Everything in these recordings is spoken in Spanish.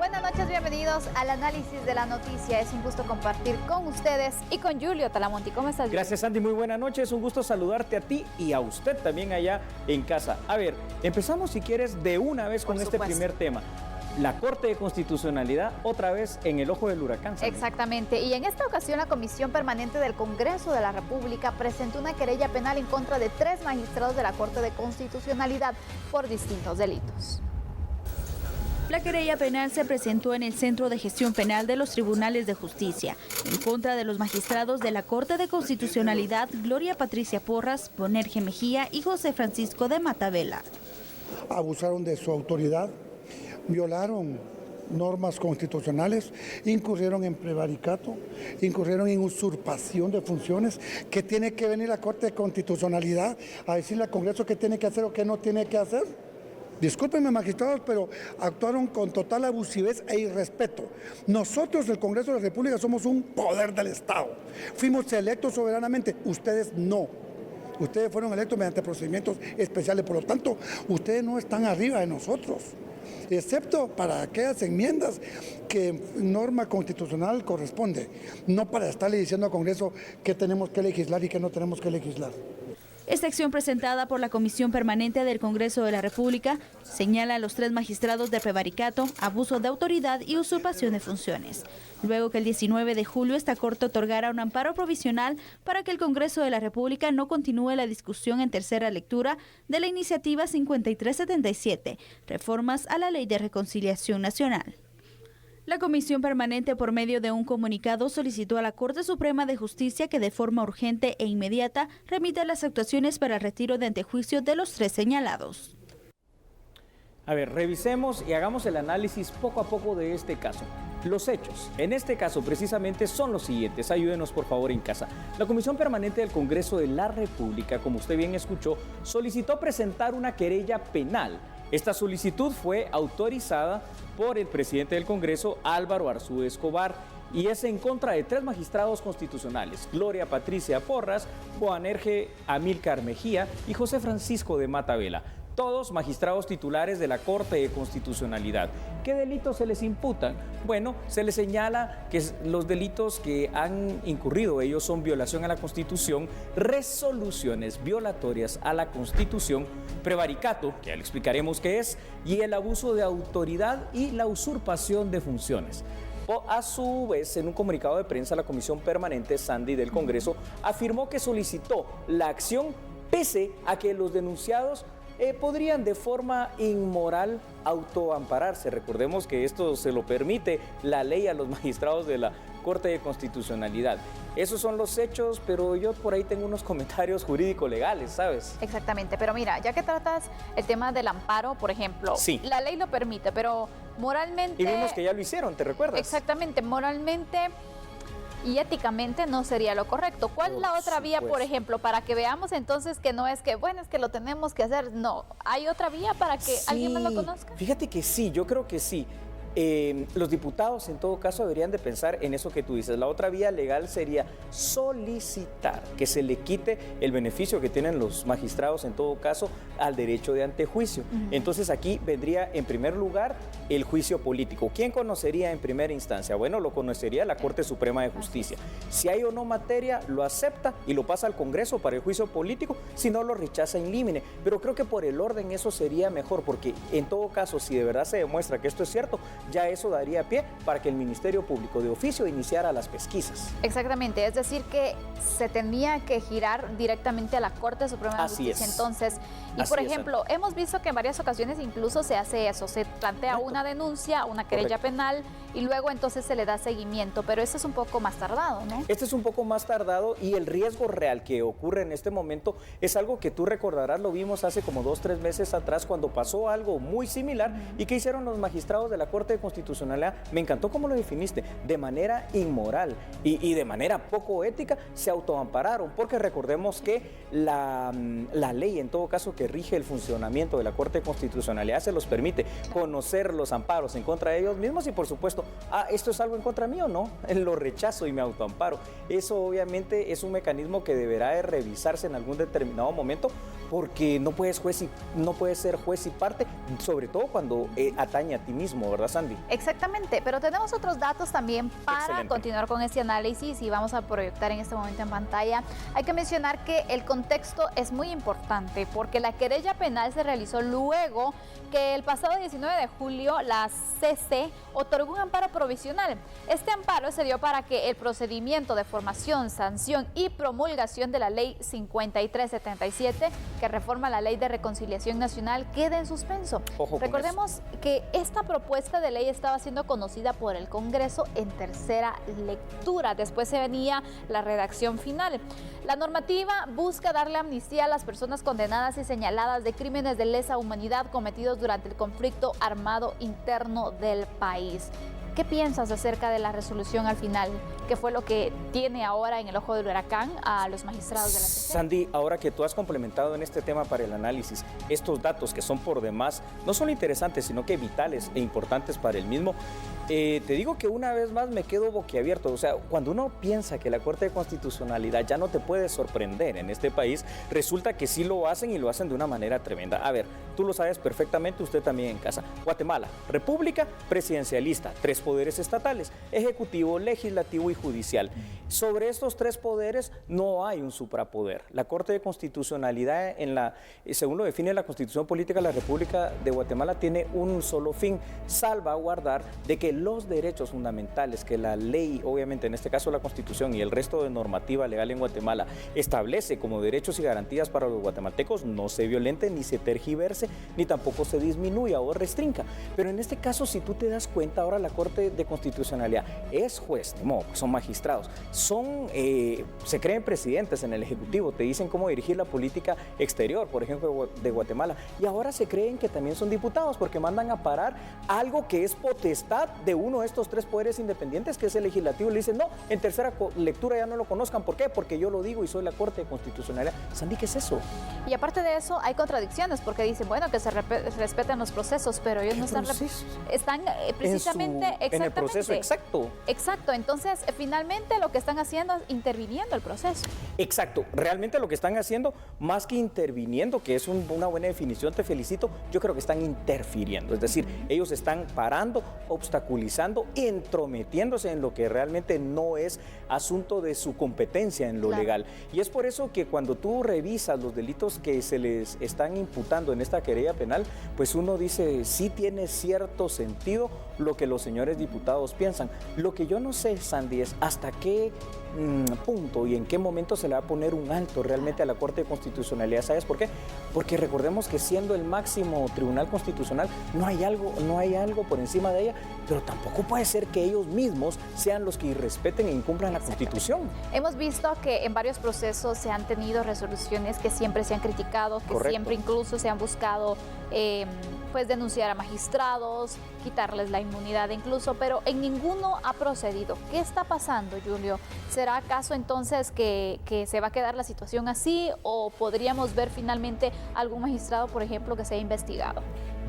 Buenas noches, bienvenidos al análisis de la noticia. Es un gusto compartir con ustedes y con Julio Talamonti. ¿Cómo estás, Julio? Gracias, Sandy. Muy buena noche. Es un gusto saludarte a ti y a usted también allá en casa. A ver, empezamos si quieres de una vez con este primer tema. La Corte de Constitucionalidad otra vez en el ojo del huracán, Sandy. Exactamente. Y en esta ocasión la Comisión Permanente del Congreso de la República presentó una querella penal en contra de 3 magistrados de la Corte de Constitucionalidad por distintos delitos. La querella penal se presentó en el Centro de Gestión Penal de los Tribunales de Justicia, en contra de los magistrados de la Corte de Constitucionalidad Gloria Patricia Porras, Bonerge Mejía y José Francisco de Matavela. Abusaron de su autoridad, violaron normas constitucionales, incurrieron en prevaricato, incurrieron en usurpación de funciones, que tiene que venir la Corte de Constitucionalidad a decirle al Congreso qué tiene que hacer o qué no tiene que hacer. Discúlpenme, magistrados, pero actuaron con total abusivez e irrespeto. Nosotros, el Congreso de la República, somos un poder del Estado. Fuimos electos soberanamente, ustedes no. Ustedes fueron electos mediante procedimientos especiales, por lo tanto, ustedes no están arriba de nosotros, excepto para aquellas enmiendas que norma constitucional corresponde, no para estarle diciendo al Congreso qué tenemos que legislar y qué no tenemos que legislar. Esta acción presentada por la Comisión Permanente del Congreso de la República señala a los 3 magistrados de prevaricato, abuso de autoridad y usurpación de funciones. Luego que el 19 de julio esta Corte otorgara un amparo provisional para que el Congreso de la República no continúe la discusión en tercera lectura de la iniciativa 5377, reformas a la Ley de Reconciliación Nacional. La Comisión Permanente, por medio de un comunicado, solicitó a la Corte Suprema de Justicia que de forma urgente e inmediata remita las actuaciones para el retiro de antejuicio de los 3 señalados. A ver, revisemos y hagamos el análisis poco a poco de este caso. Los hechos, en este caso precisamente, son los siguientes. Ayúdenos por favor en casa. La Comisión Permanente del Congreso de la República, como usted bien escuchó, solicitó presentar una querella penal. Esta solicitud fue autorizada por el presidente del Congreso, Álvaro Arzú Escobar, y es en contra de 3 magistrados constitucionales, Gloria Patricia Porras, Bonerge Amílcar Mejía y José Francisco de Matavela. Todos magistrados titulares de la Corte de Constitucionalidad. ¿Qué delitos se les imputan? Bueno, se les señala que los delitos que han incurrido ellos son violación a la Constitución, resoluciones violatorias a la Constitución, prevaricato, que ya le explicaremos qué es, y el abuso de autoridad y la usurpación de funciones. A su vez, en un comunicado de prensa, la Comisión Permanente, Sandy, del Congreso afirmó que solicitó la acción pese a que los denunciados podrían de forma inmoral autoampararse. Recordemos que esto se lo permite la ley a los magistrados de la Corte de Constitucionalidad. Esos son los hechos, pero yo por ahí tengo unos comentarios jurídico-legales, ¿sabes? Exactamente, pero mira, ya que tratas el tema del amparo, por ejemplo, sí, la ley lo permite, pero moralmente... Y vimos que ya lo hicieron, ¿te recuerdas? Exactamente, moralmente y éticamente no sería lo correcto. ¿Cuál es la otra vía, por ejemplo, para que veamos entonces que no es que, bueno, es que lo tenemos que hacer? No, ¿hay otra vía para que alguien más lo conozca? Fíjate que sí, yo creo que sí. Los diputados en todo caso deberían de pensar en eso que tú dices. La otra vía legal sería solicitar que se le quite el beneficio que tienen los magistrados en todo caso al derecho de antejuicio. Entonces aquí vendría en primer lugar el juicio político. ¿Quién conocería en primera instancia? Bueno, lo conocería la Corte Suprema de Justicia. Si hay o no materia, lo acepta y lo pasa al Congreso para el juicio político, si no lo rechaza in limine. Pero creo que por el orden eso sería mejor, porque en todo caso, si de verdad se demuestra que esto es cierto, ya eso daría pie para que el Ministerio Público de oficio iniciara las pesquisas. Exactamente, es decir que se tenía que girar directamente a la Corte Suprema de Justicia. Entonces, y por ejemplo, hemos visto que en varias ocasiones incluso se hace eso, se plantea una denuncia, una querella penal y luego entonces se le da seguimiento, pero este es un poco más tardado, ¿no? Este es un poco más tardado y el riesgo real que ocurre en este momento es algo que tú recordarás, lo vimos hace como 2 o 3 meses atrás cuando pasó algo muy similar y que hicieron los magistrados de la Corte de Constitucionalidad. Me encantó cómo lo definiste, de manera inmoral y de manera poco ética se autoampararon, porque recordemos que la ley en todo caso que rige el funcionamiento de la Corte de Constitucionalidad se los permite conocer los amparos en contra de ellos mismos y por supuesto, esto es algo en contra mío, no, lo rechazo y me autoamparo. Eso obviamente es un mecanismo que deberá de revisarse en algún determinado momento porque no puedes ser juez y parte, sobre todo cuando atañe a ti mismo, ¿verdad, Sandy? Exactamente, pero tenemos otros datos también para Excelente. continuar con este análisis y vamos a proyectar en este momento en pantalla. Hay que mencionar que el contexto es muy importante porque la querella penal se realizó luego que el pasado 19 de julio la CC otorgó un amparo provisional. Este amparo se dio para que el procedimiento de formación, sanción y promulgación de la Ley 5377, que reforma la Ley de Reconciliación Nacional, quede en suspenso. Recordemos que esta propuesta de ley estaba siendo conocida por el Congreso en tercera lectura. Después se venía la redacción final. La normativa busca darle amnistía a las personas condenadas y señaladas de crímenes de lesa humanidad cometidos durante el conflicto armado interno del país. ¿Qué piensas acerca de la resolución al final? ¿Qué fue lo que tiene ahora en el ojo del huracán a los magistrados de la CC? Sandy, ahora que tú has complementado en este tema para el análisis, estos datos que son por demás, no solo interesantes, sino que vitales e importantes para el mismo, te digo que una vez más me quedo boquiabierto. O sea, cuando uno piensa que la Corte de Constitucionalidad ya no te puede sorprender en este país, resulta que sí lo hacen y lo hacen de una manera tremenda. A ver, tú lo sabes perfectamente, usted también en casa. Guatemala, república presidencialista, 3 poderes estatales, ejecutivo, legislativo y judicial. Sobre estos 3 poderes no hay un suprapoder. La Corte de Constitucionalidad, según lo define la Constitución Política de la República de Guatemala, tiene un solo fin: salvaguardar de que los derechos fundamentales que la ley, obviamente en este caso la Constitución y el resto de normativa legal en Guatemala establece como derechos y garantías para los guatemaltecos, no se violente, ni se tergiverse, ni tampoco se disminuya o restrinja. Pero en este caso, si tú te das cuenta, ahora la Corte de Constitucionalidad es juez, no, son magistrados, se creen presidentes en el Ejecutivo, te dicen cómo dirigir la política exterior, por ejemplo, de Guatemala, y ahora se creen que también son diputados porque mandan a parar algo que es potestad de uno de estos 3 poderes independientes, que es el legislativo. Le dicen, no, en tercera lectura ya no lo conozcan. ¿Por qué? Porque yo lo digo y soy la Corte de Constitucionalidad. Sandy, ¿qué es eso? Y aparte de eso, hay contradicciones, porque dicen, bueno, que se respeten los procesos, pero ellos no están precisamente en el proceso exacto. Exacto, entonces finalmente lo que están haciendo es interviniendo el proceso. Exacto, realmente lo que están haciendo, más que interviniendo, que es una buena definición, te felicito, yo creo que están interfiriendo, es decir, ellos están parando, obstaculizando, entrometiéndose en lo que realmente no es asunto de su competencia en lo legal. Y es por eso que cuando tú revisas los delitos que se les están imputando en esta querella penal, pues uno dice, sí tiene cierto sentido lo que los señores diputados piensan. Lo que yo no sé, Sandy, es hasta qué punto y en qué momento se le va a poner un alto realmente a la Corte de Constitucionalidad. ¿Sabes por qué? Porque recordemos que siendo el máximo tribunal constitucional, no hay algo por encima de ella, pero tampoco puede ser que ellos mismos sean los que irrespeten e incumplan la Constitución. Hemos visto que en varios procesos se han tenido resoluciones que siempre se han criticado, que siempre incluso se han buscado pues denunciar a magistrados, quitarles la inmunidad incluso, pero en ninguno ha procedido. ¿Qué está pasando, Julio? ¿Será acaso entonces que se va a quedar la situación así o podríamos ver finalmente algún magistrado, por ejemplo, que sea investigado?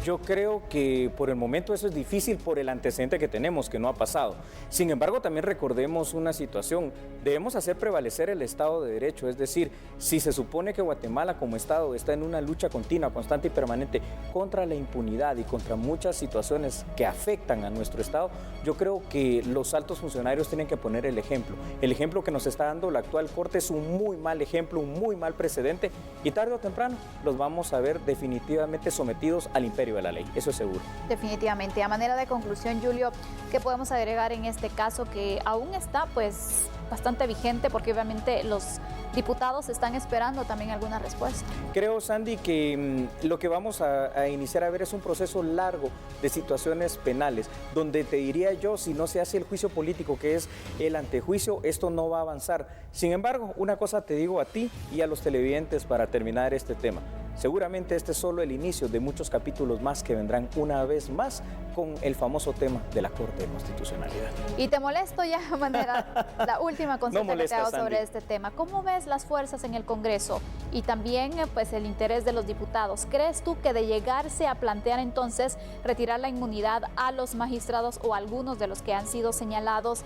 Yo creo que por el momento eso es difícil por el antecedente que tenemos, que no ha pasado. Sin embargo, también recordemos una situación. Debemos hacer prevalecer el Estado de Derecho, es decir, si se supone que Guatemala como Estado está en una lucha continua, constante y permanente contra la impunidad y contra muchas situaciones que afectan a nuestro Estado, yo creo que los altos funcionarios tienen que poner el ejemplo. El ejemplo que nos está dando la actual Corte es un muy mal ejemplo, un muy mal precedente, y tarde o temprano los vamos a ver definitivamente sometidos al imperio de la ley, eso es seguro. Definitivamente. A manera de conclusión, Julio, ¿qué podemos agregar en este caso que aún está pues bastante vigente, porque obviamente los diputados están esperando también alguna respuesta? Creo, Sandy, que lo que vamos a iniciar a ver es un proceso largo de situaciones penales, donde te diría yo, si no se hace el juicio político, que es el antejuicio, esto no va a avanzar. Sin embargo, una cosa te digo a ti y a los televidentes para terminar este tema. Seguramente este es solo el inicio de muchos capítulos más que vendrán una vez más con el famoso tema de la Corte de Constitucionalidad. Y te molesto ya de manera, la última consulta que te hago Sandy, sobre este tema. ¿Cómo ves las fuerzas en el Congreso y también pues el interés de los diputados? ¿Crees tú que de llegarse a plantear entonces retirar la inmunidad a los magistrados o algunos de los que han sido señalados,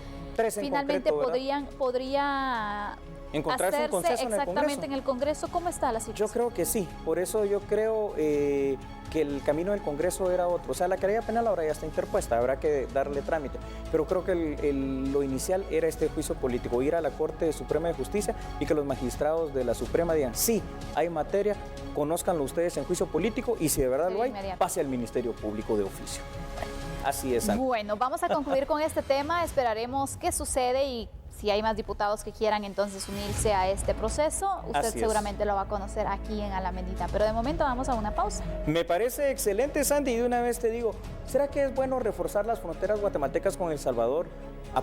finalmente podría encontrarse un consenso en el Congreso. Exactamente en el Congreso, ¿cómo está la situación? Yo creo que sí, por eso yo creo que el camino del Congreso era otro. O sea, la querella penal ahora ya está interpuesta, habrá que darle trámite, pero creo que lo inicial era este juicio político, ir a la Corte Suprema de Justicia y que los magistrados de la Suprema digan, sí, hay materia, conózcanlo ustedes en juicio político y si de verdad lo hay, pase al Ministerio Público de oficio. Así es, Ana. Bueno, vamos a concluir con este tema, esperaremos qué sucede y si hay más diputados que quieran entonces unirse a este proceso, usted seguramente lo va a conocer aquí en A la Medida. Pero de momento vamos a una pausa. Me parece excelente, Sandy, y de una vez te digo, ¿será que es bueno reforzar las fronteras guatemaltecas con El Salvador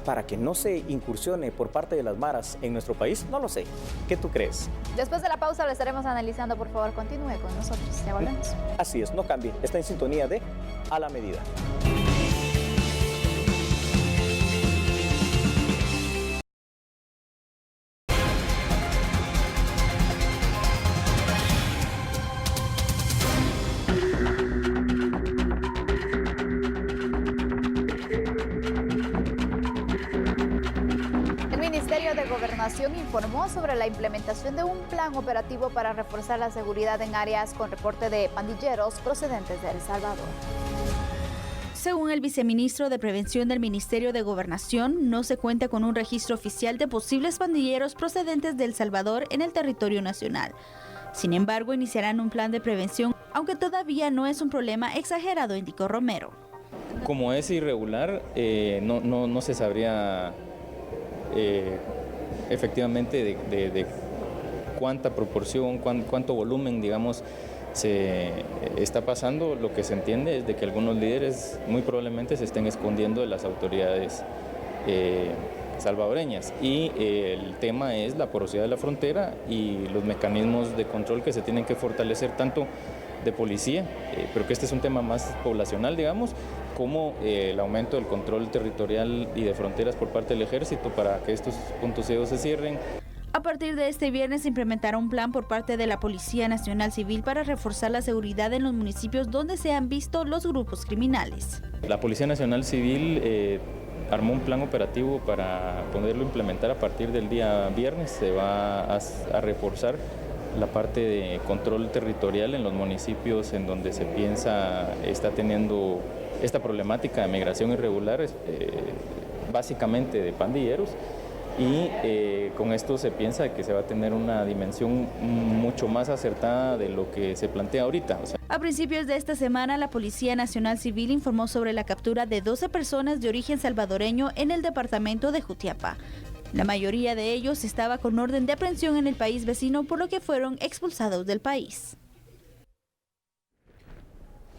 para que no se incursione por parte de las maras en nuestro país? No lo sé. ¿Qué tú crees? Después de la pausa lo estaremos analizando. Por favor, continúe con nosotros. Ya volvemos. Así es, no cambie. Está en sintonía de A la Medida. Informó sobre la implementación de un plan operativo para reforzar la seguridad en áreas con reporte de pandilleros procedentes de El Salvador. Según el viceministro de Prevención del Ministerio de Gobernación, no se cuenta con un registro oficial de posibles pandilleros procedentes de El Salvador en el territorio nacional. Sin embargo, iniciarán un plan de prevención, aunque todavía no es un problema exagerado, indicó Romero. Como es irregular, no se sabría efectivamente de cuánta proporción, cuánto volumen, digamos, se está pasando. Lo que se entiende es de que algunos líderes muy probablemente se estén escondiendo de las autoridades salvadoreñas y el tema es la porosidad de la frontera y los mecanismos de control que se tienen que fortalecer tanto de policía, pero que este es un tema más poblacional, digamos, como el aumento del control territorial y de fronteras por parte del ejército para que estos puntos ciegos se cierren. A partir de este viernes se implementará un plan por parte de la Policía Nacional Civil para reforzar la seguridad en los municipios donde se han visto los grupos criminales. La Policía Nacional Civil armó un plan operativo para poderlo implementar a partir del día viernes. Se va a reforzar la parte de control territorial en los municipios en donde se piensa está teniendo esta problemática de migración irregular, básicamente de pandilleros, y con esto se piensa que se va a tener una dimensión mucho más acertada de lo que se plantea ahorita. A principios de esta semana, la Policía Nacional Civil informó sobre la captura de 12 personas de origen salvadoreño en el departamento de Jutiapa. La mayoría de ellos estaba con orden de aprehensión en el país vecino, por lo que fueron expulsados del país.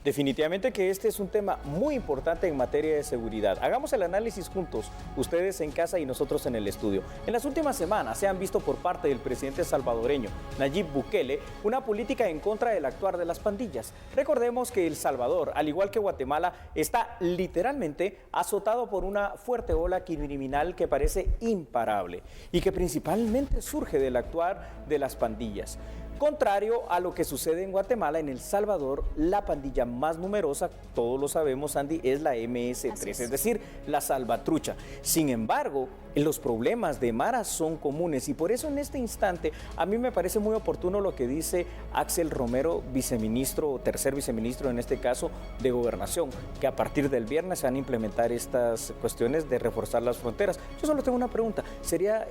Definitivamente que este es un tema muy importante en materia de seguridad. Hagamos el análisis juntos, ustedes en casa y nosotros en el estudio. En las últimas semanas se han visto por parte del presidente salvadoreño Nayib Bukele una política en contra del actuar de las pandillas. Recordemos que El Salvador, al igual que Guatemala, está literalmente azotado por una fuerte ola criminal que parece imparable y que principalmente surge del actuar de las pandillas. Contrario a lo que sucede en Guatemala, en El Salvador, la pandilla más numerosa, todos lo sabemos, Andy, es la MS-3, es decir, la salvatrucha. Sin embargo, los problemas de maras son comunes y por eso en este instante a mí me parece muy oportuno lo que dice Axel Romero, viceministro, tercer viceministro en este caso, de Gobernación, que a partir del viernes se van a implementar estas cuestiones de reforzar las fronteras. Yo solo tengo una pregunta, sería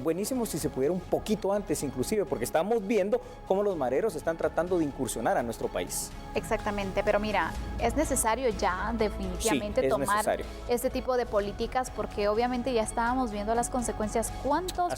buenísimo si se pudiera un poquito antes inclusive, porque estamos viendo cómo los mareros están tratando de incursionar a nuestro país. Exactamente, pero mira, es necesario ya definitivamente tomar este tipo de políticas porque obviamente ya estábamos viendo las consecuencias. ¿Cuántos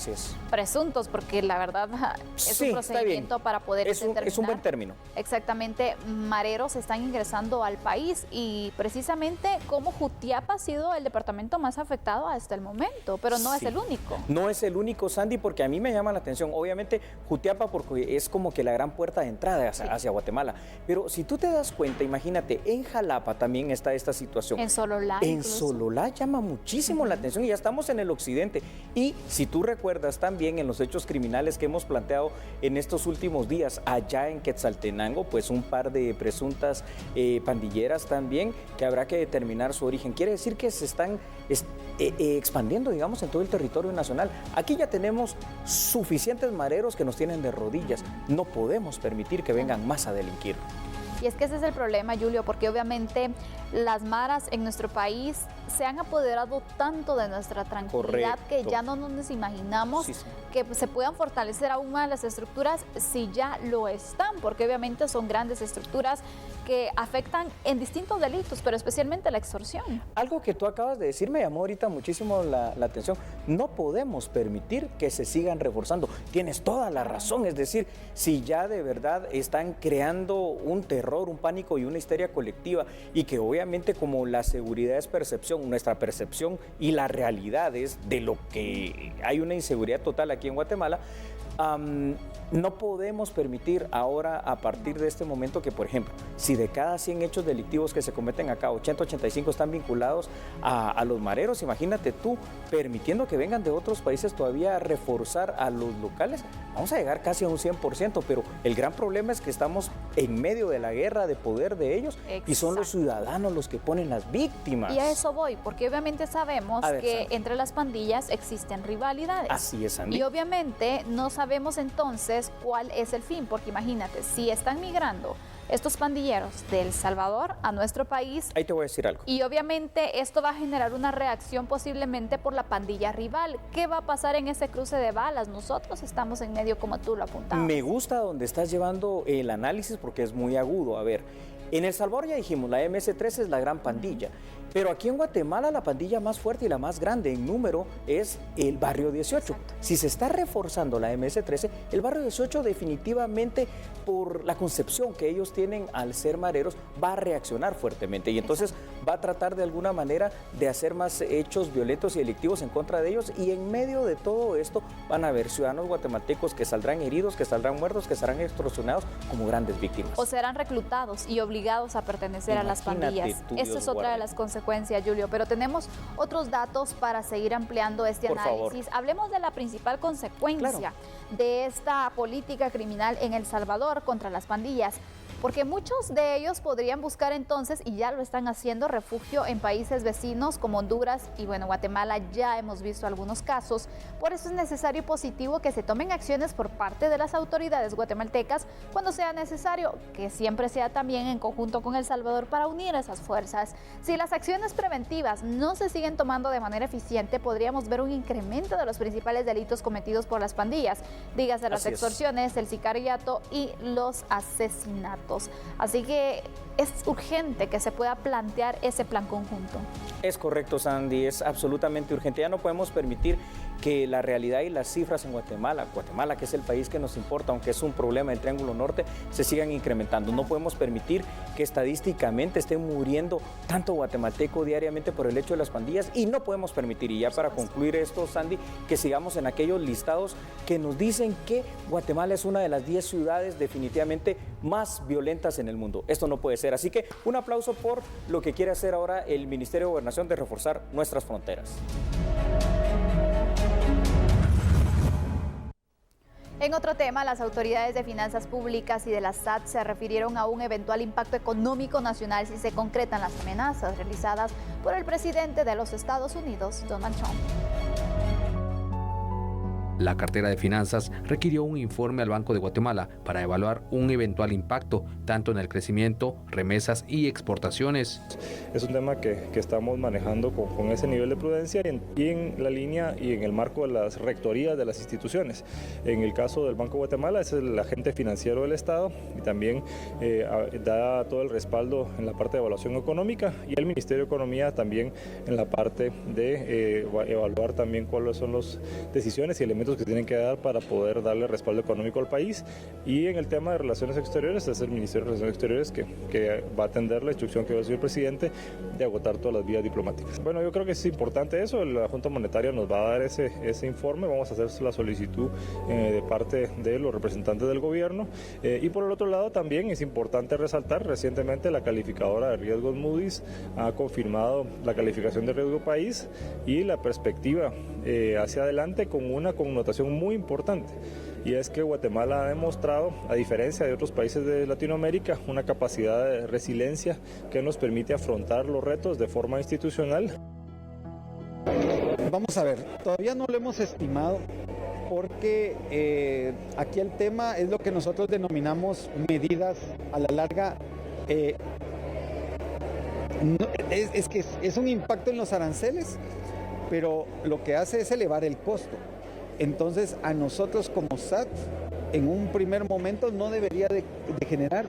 presuntos? Porque la verdad es un procedimiento para poder determinar. Es un buen término. Exactamente, mareros están ingresando al país y precisamente como Jutiapa ha sido el departamento más afectado hasta el momento, pero no es el único. No es el único, Sandy, porque a mí me llama la atención. Obviamente Jutiapa porque es como que la gran puerta de entrada hacia Guatemala. Pero si tú te das cuenta, imagínate, en Jalapa también está esta situación. En Sololá. En Sololá llama muchísimo la atención y ya estamos en el occidente. Y si tú recuerdas también en los hechos criminales que hemos planteado en estos últimos días, allá en Quetzaltenango, pues un par de presuntas pandilleras también, que habrá que determinar su origen. Quiere decir que se están expandiendo, digamos, en todo el territorio nacional. Aquí ya tenemos suficientes mareros que nos tienen de rodillas. No podemos permitir que vengan más a delinquir. Y es que ese es el problema, Julio, porque obviamente las maras en nuestro país se han apoderado tanto de nuestra tranquilidad que ya no nos imaginamos que se puedan fortalecer aún más las estructuras si ya lo están, porque obviamente son grandes estructuras que afectan en distintos delitos, pero especialmente la extorsión. Algo que tú acabas de decir me llamó ahorita muchísimo la atención. No podemos permitir que se sigan reforzando. Tienes toda la razón, es decir, si ya de verdad están creando un terror, un pánico y una histeria colectiva, y que obviamente como la seguridad es percepción, nuestra percepción y la realidad es de lo que hay una inseguridad total aquí en Guatemala, no podemos permitir ahora, a partir de este momento, que, por ejemplo, si de cada 100 hechos delictivos que se cometen acá, 80-85 están vinculados a los mareros, imagínate tú, permitiendo que vengan de otros países todavía a reforzar a los locales, vamos a llegar casi a un 100%, pero el gran problema es que estamos en medio de la guerra de poder de ellos. Exacto. Y son los ciudadanos los que ponen las víctimas. Y a eso voy, porque obviamente sabemos que entre las pandillas existen rivalidades. Así es, Andy. Y obviamente no sabemos entonces cuál es el fin, porque imagínate, si están migrando estos pandilleros de El Salvador a nuestro país. Ahí te voy a decir algo. Y obviamente esto va a generar una reacción posiblemente por la pandilla rival. ¿Qué va a pasar en ese cruce de balas? Nosotros estamos en medio, como tú lo apuntabas. Me gusta donde estás llevando el análisis porque es muy agudo. A ver, en El Salvador ya dijimos, la MS-13 es la gran pandilla. Pero aquí en Guatemala la pandilla más fuerte y la más grande en número es el Barrio 18. Exacto. Si se está reforzando la MS-13, el Barrio 18 definitivamente, por la concepción que ellos tienen al ser mareros, va a reaccionar fuertemente y entonces va a tratar de alguna manera de hacer más hechos violentos y delictivos en contra de ellos, y en medio de todo esto van a haber ciudadanos guatemaltecos que saldrán heridos, que saldrán muertos, que serán extorsionados como grandes víctimas. O serán reclutados y obligados a pertenecer a las pandillas. Esta es otra de las consecuencias, Julio, pero tenemos otros datos para seguir ampliando este análisis. Hablemos de la principal consecuencia de esta política criminal en El Salvador contra las pandillas, porque muchos de ellos podrían buscar entonces, y ya lo están haciendo, refugio en países vecinos como Honduras y bueno, Guatemala. Ya hemos visto algunos casos. Por eso es necesario y positivo que se tomen acciones por parte de las autoridades guatemaltecas cuando sea necesario, que siempre sea también en conjunto con El Salvador para unir esas fuerzas. Si las acciones preventivas no se siguen tomando de manera eficiente, podríamos ver un incremento de los principales delitos cometidos por las pandillas, dígase las extorsiones, el sicariato y los asesinatos. Así que es urgente que se pueda plantear ese plan conjunto. Es correcto, Sandy, es absolutamente urgente. Ya no podemos permitir que la realidad y las cifras en Guatemala, que es el país que nos importa, aunque es un problema del Triángulo Norte, se sigan incrementando. No podemos permitir que estadísticamente estén muriendo tanto guatemalteco diariamente por el hecho de las pandillas, y no podemos permitir, y ya para concluir esto, Sandy, que sigamos en aquellos listados que nos dicen que Guatemala es una de las 10 ciudades definitivamente más violentas en el mundo. Esto no puede ser. Así que un aplauso por lo que quiere hacer ahora el Ministerio de Gobernación de reforzar nuestras fronteras. En otro tema, las autoridades de finanzas públicas y de la SAT se refirieron a un eventual impacto económico nacional si se concretan las amenazas realizadas por el presidente de los Estados Unidos, Donald Trump. La cartera de finanzas requirió un informe al Banco de Guatemala para evaluar un eventual impacto tanto en el crecimiento, remesas y exportaciones. Es un tema que estamos manejando con ese nivel de prudencia y en la línea y en el marco de las rectorías de las instituciones. En el caso del Banco de Guatemala es el agente financiero del Estado y también da todo el respaldo en la parte de evaluación económica, y el Ministerio de Economía también en la parte de evaluar también cuáles son las decisiones y elementos elementos que tienen que dar para poder darle respaldo económico al país. Y en el tema de relaciones exteriores, es el Ministerio de Relaciones Exteriores que va a atender la instrucción que va a decir el presidente de agotar todas las vías diplomáticas. Bueno, yo creo que es importante eso, la Junta Monetaria nos va a dar ese informe, vamos a hacer la solicitud de parte de los representantes del gobierno. Y por el otro lado también es importante resaltar, recientemente la calificadora de riesgos Moody's ha confirmado la calificación de riesgo país y la perspectiva hacia adelante con una connotación muy importante. Y es que Guatemala ha demostrado, a diferencia de otros países de Latinoamérica, una capacidad de resiliencia que nos permite afrontar los retos de forma institucional. Vamos a ver, todavía no lo hemos estimado porque aquí el tema es lo que nosotros denominamos medidas a la larga. Es que es un impacto en los aranceles, pero lo que hace es elevar el costo. Entonces, a nosotros como SAT, en un primer momento no debería de generar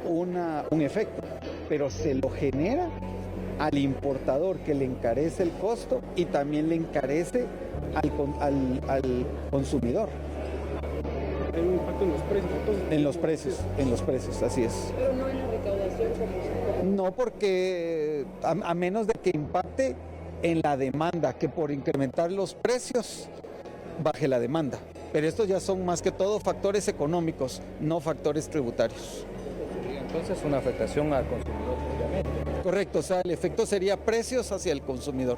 un efecto, pero se lo genera al importador, que le encarece el costo y también le encarece al consumidor. ¿Hay un impacto en los precios? Entonces, en los precios, así es. Pero no en la recaudación. No, porque a menos de que impacte en la demanda, que por incrementar los precios baje la demanda. Pero estos ya son más que todo factores económicos, no factores tributarios. Entonces una afectación al consumidor, obviamente. Correcto, o sea, el efecto sería precios hacia el consumidor.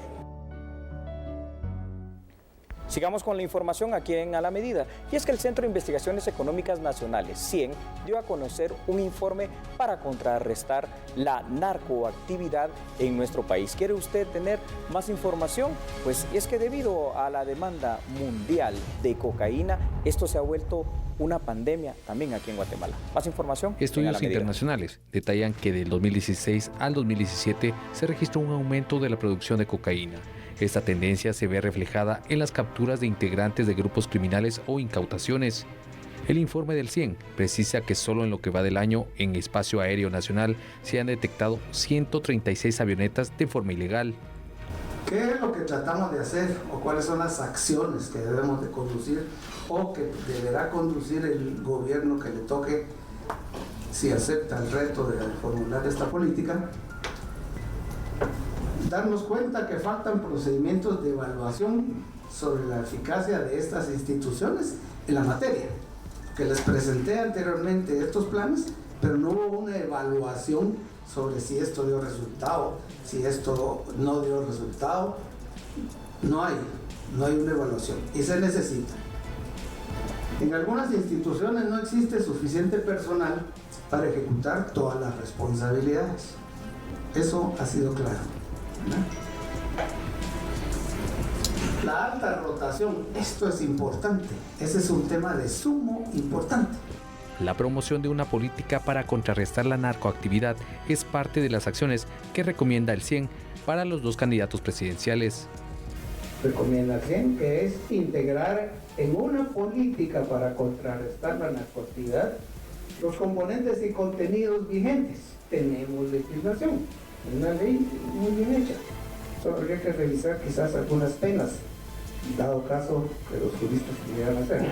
Sigamos con la información aquí en A la Medida. Y es que el Centro de Investigaciones Económicas Nacionales, CIEN, dio a conocer un informe para contrarrestar la narcoactividad en nuestro país. ¿Quiere usted tener más información? Pues es que debido a la demanda mundial de cocaína, esto se ha vuelto una pandemia también aquí en Guatemala. Más información. Estudios internacionales detallan que del 2016 al 2017 se registró un aumento de la producción de cocaína. Esta tendencia se ve reflejada en las capturas de integrantes de grupos criminales o incautaciones. El informe del CIEN precisa que solo en lo que va del año en espacio aéreo nacional se han detectado 136 avionetas de forma ilegal. ¿Qué es lo que tratamos de hacer o cuáles son las acciones que debemos de conducir o que deberá conducir el gobierno que le toque si acepta el reto de formular esta política? Darnos cuenta que faltan procedimientos de evaluación sobre la eficacia de estas instituciones en la materia. Que les presenté anteriormente estos planes, pero no hubo una evaluación sobre si esto dio resultado, si esto no dio resultado. No hay una evaluación y se necesita. En algunas instituciones no existe suficiente personal para ejecutar todas las responsabilidades. Eso ha sido claro, ¿verdad? La alta rotación, esto es importante. Ese es un tema de sumo importante. La promoción de una política para contrarrestar la narcoactividad es parte de las acciones que recomienda el CIEN para los dos candidatos presidenciales. Recomienda el CIEN que es integrar en una política para contrarrestar la narcoactividad los componentes y contenidos vigentes. Tenemos legislación, una ley muy bien hecha. Solo habría que revisar quizás algunas penas, dado caso que los juristas pudieran hacer.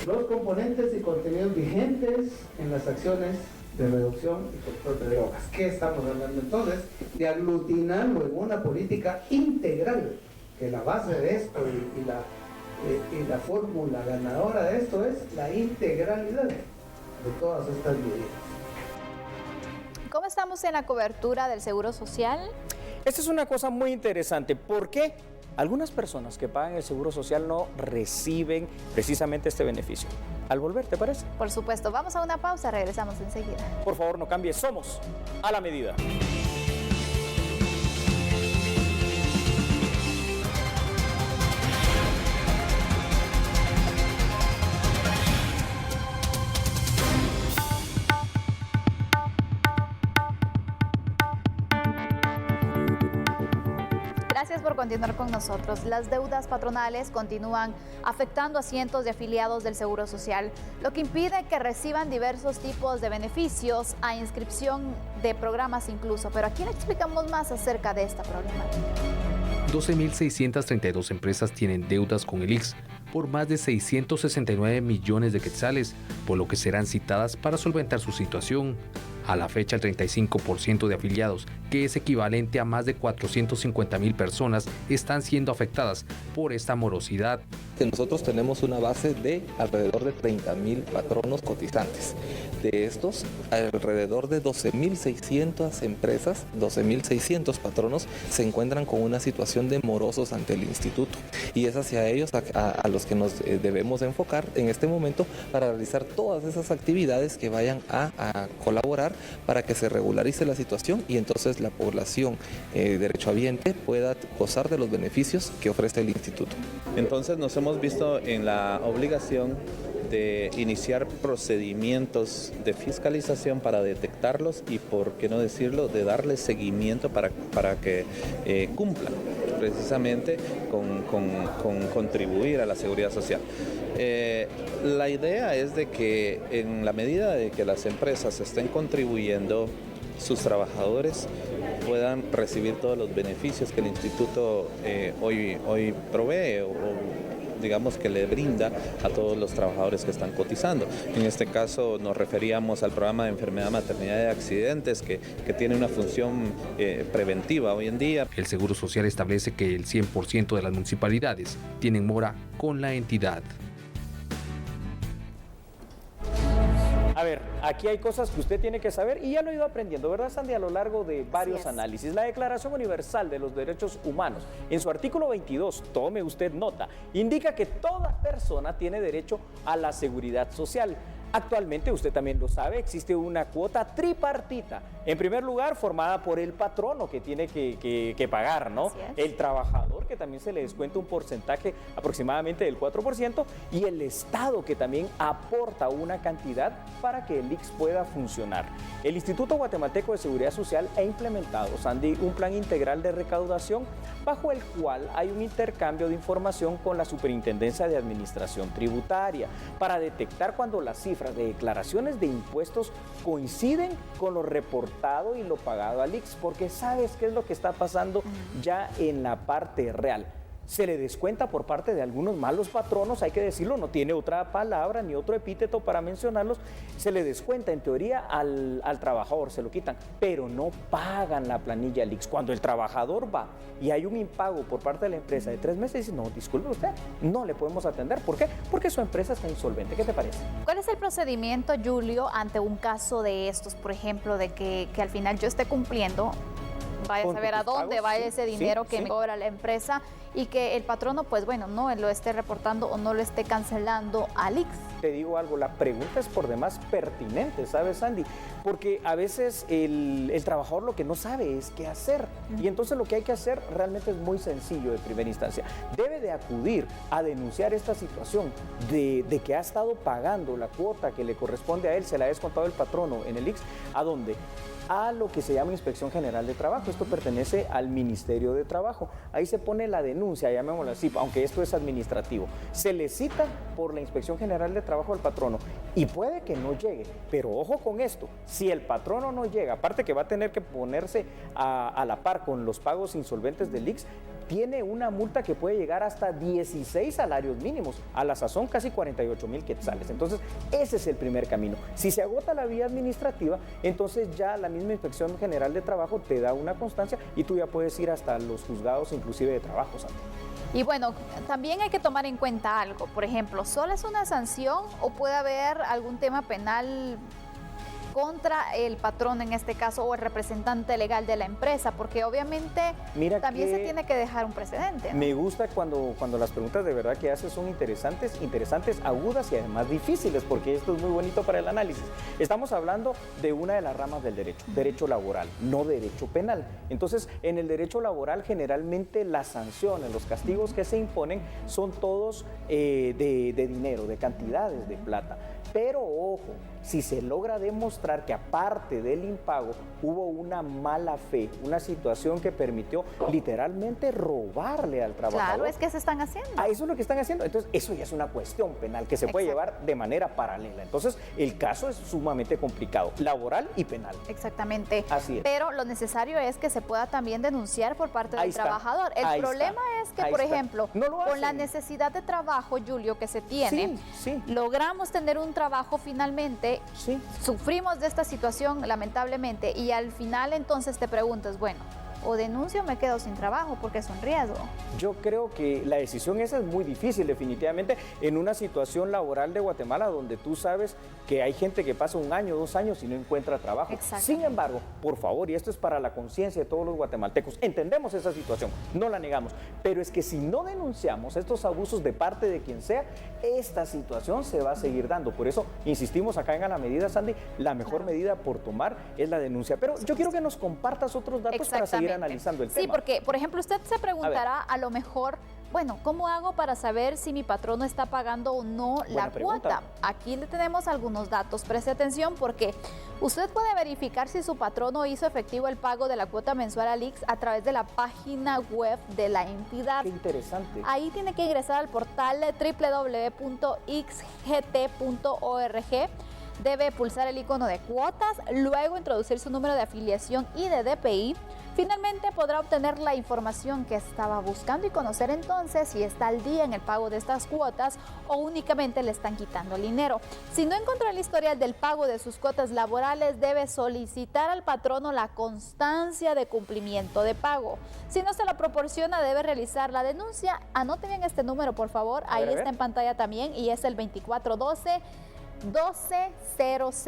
Los componentes y contenidos vigentes en las acciones de reducción y control de drogas. ¿Qué estamos hablando entonces? De aglutinarlo en una política integral, que la base de esto y la fórmula ganadora de esto es la integralidad de todas estas medidas. ¿Cómo estamos en la cobertura del Seguro Social? Esta es una cosa muy interesante. ¿Por qué? Algunas personas que pagan el Seguro Social no reciben precisamente este beneficio. Al volver, ¿te parece? Por supuesto. Vamos a una pausa, regresamos enseguida. Por favor, no cambies. Somos A la Medida. Gracias por continuar con nosotros. Las deudas patronales continúan afectando a cientos de afiliados del Seguro Social, lo que impide que reciban diversos tipos de beneficios, a inscripción de programas incluso. Pero aquí le explicamos más acerca de esta problemática. 12.632 empresas tienen deudas con el ICS por más de 669 millones de quetzales, por lo que serán citadas para solventar su situación. A la fecha, el 35% de afiliados, que es equivalente a más de 450.000 personas, están siendo afectadas por esta morosidad. Nosotros tenemos una base de alrededor de 30.000 patronos cotizantes. De estos, alrededor de 12.600 empresas, 12.600 patronos se encuentran con una situación de morosos ante el instituto. Y es hacia ellos a los que nos debemos enfocar en este momento para realizar todas esas actividades que vayan a colaborar para que se regularice la situación y entonces la población derechohabiente pueda gozar de los beneficios que ofrece el instituto. Entonces nos hemos visto en la obligación de iniciar procedimientos de fiscalización para detectarlos y, por qué no decirlo, de darles seguimiento para que cumplan precisamente con contribuir a la seguridad social. La idea es de que en la medida de que las empresas estén contribuyendo, sus trabajadores puedan recibir todos los beneficios que el instituto hoy provee o digamos que le brinda a todos los trabajadores que están cotizando. En este caso nos referíamos al programa de enfermedad, maternidad y accidentes que tiene una función preventiva hoy en día. El Seguro Social establece que el 100% de las municipalidades tienen mora con la entidad. A ver, aquí hay cosas que usted tiene que saber y ya lo ha ido aprendiendo, ¿verdad, Sandy? A lo largo de varios análisis. La Declaración Universal de los Derechos Humanos, en su artículo 22, tome usted nota, indica que toda persona tiene derecho a la seguridad social. Actualmente, usted también lo sabe, existe una cuota tripartita. En primer lugar, formada por el patrono que tiene que pagar, ¿no? El trabajador, que también se le descuenta un porcentaje aproximadamente del 4%, y el Estado, que también aporta una cantidad para que el ICS pueda funcionar. El Instituto Guatemalteco de Seguridad Social ha implementado, Sandy, un plan integral de recaudación bajo el cual hay un intercambio de información con la Superintendencia de Administración Tributaria para detectar cuando las cifras de declaraciones de impuestos coinciden con lo reportado y lo pagado al ICS, porque ¿sabes qué es lo que está pasando ya en la parte real? Se le descuenta por parte de algunos malos patronos, hay que decirlo, no tiene otra palabra ni otro epíteto para mencionarlos, se le descuenta en teoría al trabajador, se lo quitan, pero no pagan la planilla al ICS. Cuando el trabajador va y hay un impago por parte de la empresa de 3 meses, dice, no, disculpe usted, no le podemos atender. ¿Por qué? Porque su empresa está insolvente. ¿Qué te parece? ¿Cuál es el procedimiento, Julio, ante un caso de estos, por ejemplo, de que al final yo esté cumpliendo, vaya a saber a dónde va ese dinero que me cobra la empresa y que el patrono, pues bueno, no lo esté reportando o no lo esté cancelando al ICS? Te digo algo, la pregunta es por demás pertinente, ¿sabes, Sandy? Porque a veces el trabajador lo que no sabe es qué hacer. Y entonces lo que hay que hacer realmente es muy sencillo de primera instancia. Debe de acudir a denunciar esta situación de que ha estado pagando la cuota que le corresponde a él, se la ha descontado el patrono en el ICS. ¿A dónde? A lo que se llama Inspección General de Trabajo. Esto pertenece al Ministerio de Trabajo. Ahí se pone la denuncia, llamémosla así, aunque esto es administrativo. Se le cita por la Inspección General de Trabajo al patrono y puede que no llegue, pero ojo con esto, si el patrono no llega, aparte que va a tener que ponerse a la par con los pagos insolventes del ICS, tiene una multa que puede llegar hasta 16 salarios mínimos, a la sazón casi 48,000 quetzales. Entonces, ese es el primer camino. Si se agota la vía administrativa, entonces ya la misma Inspección General de Trabajo te da una constancia y tú ya puedes ir hasta los juzgados inclusive de trabajo, Santi. Y bueno, también hay que tomar en cuenta algo, por ejemplo, ¿solo es una sanción o puede haber algún tema penal contra el patrón en este caso o el representante legal de la empresa? Porque obviamente también se tiene que dejar un precedente, ¿no? Me gusta cuando las preguntas de verdad que haces son interesantes, agudas y además difíciles, porque esto es muy bonito para el análisis. Estamos hablando de una de las ramas del derecho laboral, no derecho penal. Entonces, en el derecho laboral generalmente las sanciones, los castigos que se imponen son todos de dinero, de cantidades de plata. Pero ojo, si se logra demostrar que aparte del impago hubo una mala fe, una situación que permitió literalmente robarle al trabajador. Claro, es que se están haciendo. Eso es lo que están haciendo. Entonces, eso ya es una cuestión penal que se puede llevar de manera paralela. Entonces, el caso es sumamente complicado, laboral y penal. Exactamente. Así es. Pero lo necesario es que se pueda también denunciar por parte del trabajador. El problema es que, por ejemplo, con la necesidad de trabajo, Julio, que se tiene, logramos tener un trabajo finalmente, sufrimos de esta situación lamentablemente y al final entonces te preguntas, bueno, o denuncio o me quedo sin trabajo porque es un riesgo. Yo creo que la decisión esa es muy difícil definitivamente en una situación laboral de Guatemala donde tú sabes que hay gente que pasa 1 año, 2 años y no encuentra trabajo. Sin embargo, por favor, y esto es para la conciencia de todos los guatemaltecos, entendemos esa situación, no la negamos, pero es que si no denunciamos estos abusos de parte de quien sea, esta situación se va a seguir dando. Por eso insistimos acá en A la Medida, Sandy, la mejor medida por tomar es la denuncia. Pero yo quiero que nos compartas otros datos para seguir analizando el tema. Sí, porque, por ejemplo, usted se preguntará a lo mejor, bueno, ¿cómo hago para saber si mi patrono está pagando o no la cuota? Aquí le tenemos algunos datos. Preste atención porque usted puede verificar si su patrono hizo efectivo el pago de la cuota mensual al IX a través de la página web de la entidad. Qué interesante. Ahí tiene que ingresar al portal www.xgt.org. Debe pulsar el icono de cuotas, luego introducir su número de afiliación y de DPI. Finalmente podrá obtener la información que estaba buscando y conocer entonces si está al día en el pago de estas cuotas o únicamente le están quitando el dinero. Si no encontró el historial del pago de sus cuotas laborales, debe solicitar al patrono la constancia de cumplimiento de pago. Si no se lo proporciona, debe realizar la denuncia. Anoten en este número, por favor. Ahí está en pantalla también y es el 2412 1200,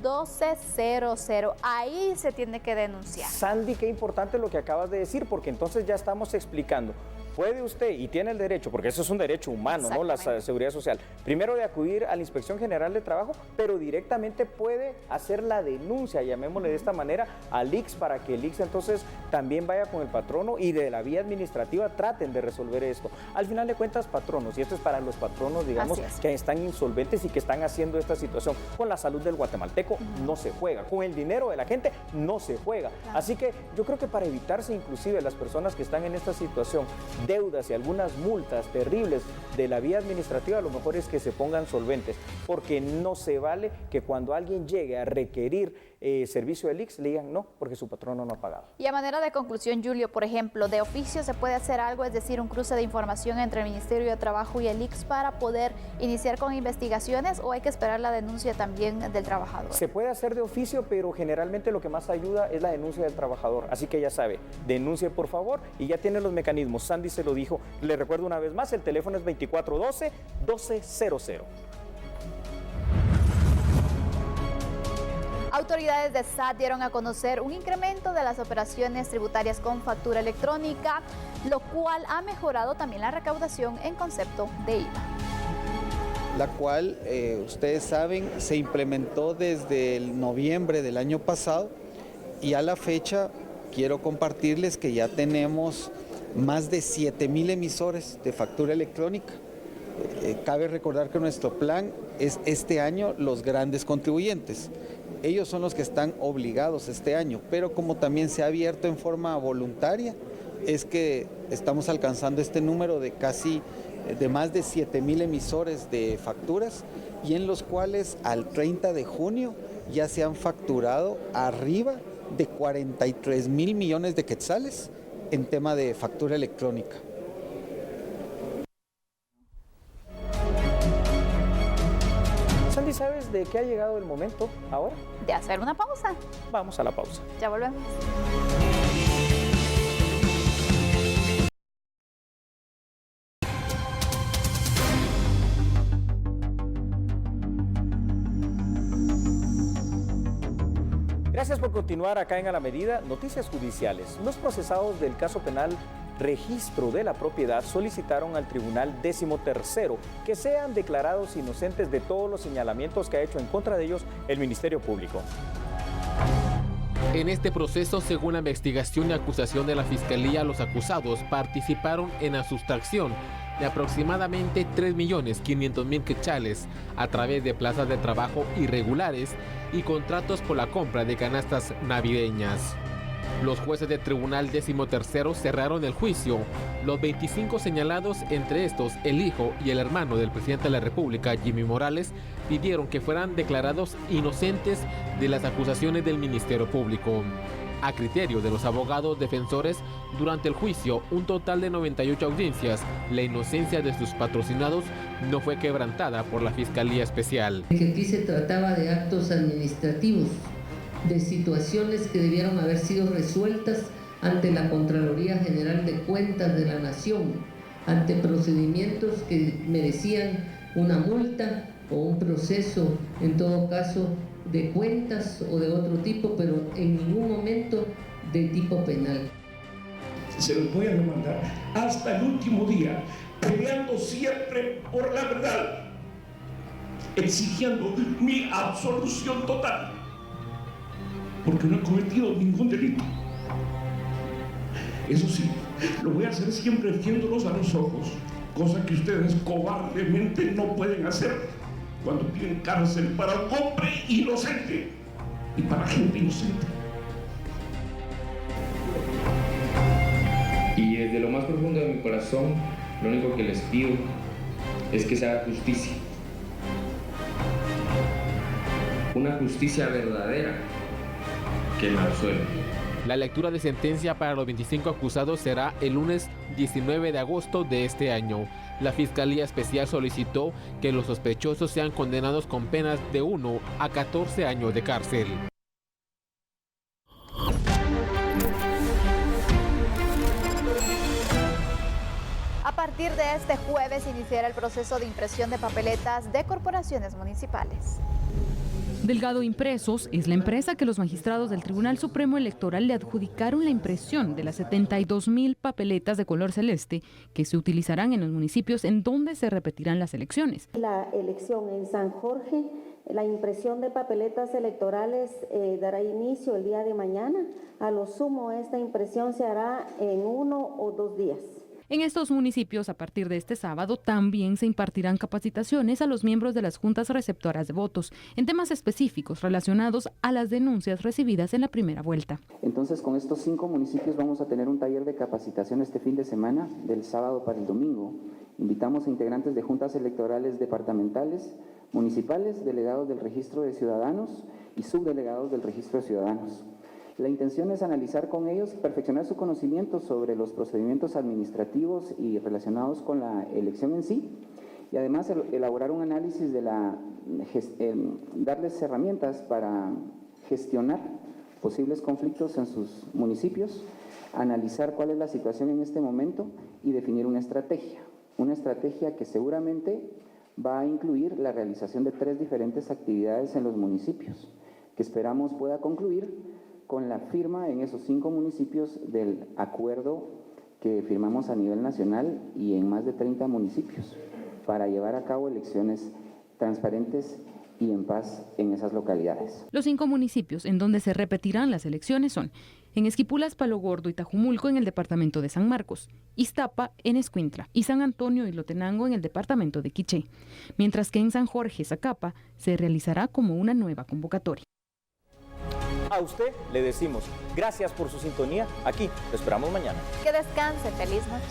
2412-1200. Ahí se tiene que denunciar. Sandy, qué importante lo que acabas de decir, porque entonces ya estamos explicando. Puede usted, y tiene el derecho, porque eso es un derecho humano, ¿no? La seguridad social, primero de acudir a la Inspección General de Trabajo, pero directamente puede hacer la denuncia, llamémosle de esta manera, al IX, para que el IX entonces también vaya con el patrono y de la vía administrativa traten de resolver esto. Al final de cuentas, patronos, y esto es para los patronos, digamos, que están insolventes y que están haciendo esta situación. Con la salud del guatemalteco no se juega, con el dinero de la gente no se juega. Así que yo creo que para evitarse inclusive las personas que están en esta situación, deudas y algunas multas terribles de la vía administrativa, lo mejor es que se pongan solventes, porque no se vale que cuando alguien llegue a requerir servicio del IX le digan no, porque su patrono no ha pagado. Y a manera de conclusión, Julio, por ejemplo, de oficio se puede hacer algo, es decir, un cruce de información entre el Ministerio de Trabajo y el IX para poder iniciar con investigaciones, o hay que esperar la denuncia también del trabajador. Se puede hacer de oficio, pero generalmente lo que más ayuda es la denuncia del trabajador, así que ya sabe, denuncie por favor y ya tiene los mecanismos. Sandy se lo dijo, le recuerdo una vez más, el teléfono es 2412-1200. Autoridades de SAT dieron a conocer un incremento de las operaciones tributarias con factura electrónica, lo cual ha mejorado también la recaudación en concepto de IVA. La cual, ustedes saben, se implementó desde el noviembre del año pasado y a la fecha quiero compartirles que ya tenemos más de 7,000 emisores de factura electrónica. Cabe recordar que nuestro plan es este año los grandes contribuyentes. Ellos son los que están obligados este año, pero como también se ha abierto en forma voluntaria, es que estamos alcanzando este número de más de 7,000 emisores de facturas y en los cuales al 30 de junio ya se han facturado arriba de 43,000 millones de quetzales en tema de factura electrónica. Sandy, ¿sabes de qué ha llegado el momento ahora? De hacer una pausa. Vamos a la pausa. Ya volvemos. Gracias por continuar acá en A la Medida. Noticias judiciales. Los procesados del caso penal Registro de la Propiedad solicitaron al Tribunal 13º que sean declarados inocentes de todos los señalamientos que ha hecho en contra de ellos el Ministerio Público. En este proceso, según la investigación y acusación de la Fiscalía, los acusados participaron en la sustracción, de aproximadamente 3.500.000 quetzales a través de plazas de trabajo irregulares y contratos por la compra de canastas navideñas. Los jueces del Tribunal 13º cerraron el juicio. Los 25 señalados, entre estos el hijo y el hermano del presidente de la República, Jimmy Morales, pidieron que fueran declarados inocentes de las acusaciones del Ministerio Público. A criterio de los abogados defensores, durante el juicio, un total de 98 audiencias, la inocencia de sus patrocinados no fue quebrantada por la Fiscalía Especial. Que aquí se trataba de actos administrativos, de situaciones que debieron haber sido resueltas ante la Contraloría General de Cuentas de la Nación, ante procedimientos que merecían una multa o un proceso, en todo caso, de cuentas o de otro tipo, pero en ningún momento de tipo penal. Se los voy a demandar hasta el último día, peleando siempre por la verdad, exigiendo mi absolución total, porque no he cometido ningún delito. Eso sí, lo voy a hacer siempre viéndolos a los ojos, cosa que ustedes cobardemente no pueden hacer cuando piden cárcel para un hombre inocente y para gente inocente. Y desde lo más profundo de mi corazón, lo único que les pido es que se haga justicia. Una justicia verdadera que me absuelva. La lectura de sentencia para los 25 acusados será el lunes 19 de agosto de este año. La Fiscalía Especial solicitó que los sospechosos sean condenados con penas de 1 a 14 años de cárcel. A partir de este jueves iniciará el proceso de impresión de papeletas de corporaciones municipales. Delgado Impresos es la empresa que los magistrados del Tribunal Supremo Electoral le adjudicaron la impresión de las 72,000 papeletas de color celeste que se utilizarán en los municipios en donde se repetirán las elecciones. La elección en San Jorge, la impresión de papeletas electorales dará inicio el día de mañana. A lo sumo, esta impresión se hará en 1 o 2 días. En estos municipios, a partir de este sábado, también se impartirán capacitaciones a los miembros de las juntas receptoras de votos en temas específicos relacionados a las denuncias recibidas en la primera vuelta. Entonces, con estos 5 municipios vamos a tener un taller de capacitación este fin de semana, del sábado para el domingo. Invitamos a integrantes de juntas electorales departamentales, municipales, delegados del registro de ciudadanos y subdelegados del registro de ciudadanos. La intención es analizar con ellos, perfeccionar su conocimiento sobre los procedimientos administrativos y relacionados con la elección en sí, y además elaborar un análisis de darles herramientas para gestionar posibles conflictos en sus municipios, analizar cuál es la situación en este momento y definir una estrategia que seguramente va a incluir la realización de 3 diferentes actividades en los municipios, que esperamos pueda concluir con la firma en esos 5 municipios del acuerdo que firmamos a nivel nacional y en más de 30 municipios para llevar a cabo elecciones transparentes y en paz en esas localidades. Los 5 municipios en donde se repetirán las elecciones son en Esquipulas, Palo Gordo y Tajumulco en el departamento de San Marcos, Iztapa en Escuintla y San Antonio y Lotenango en el departamento de Quiché, mientras que en San Jorge, Zacapa, se realizará como una nueva convocatoria. A usted le decimos gracias por su sintonía. Aquí lo esperamos mañana. Que descanse. Feliz noche.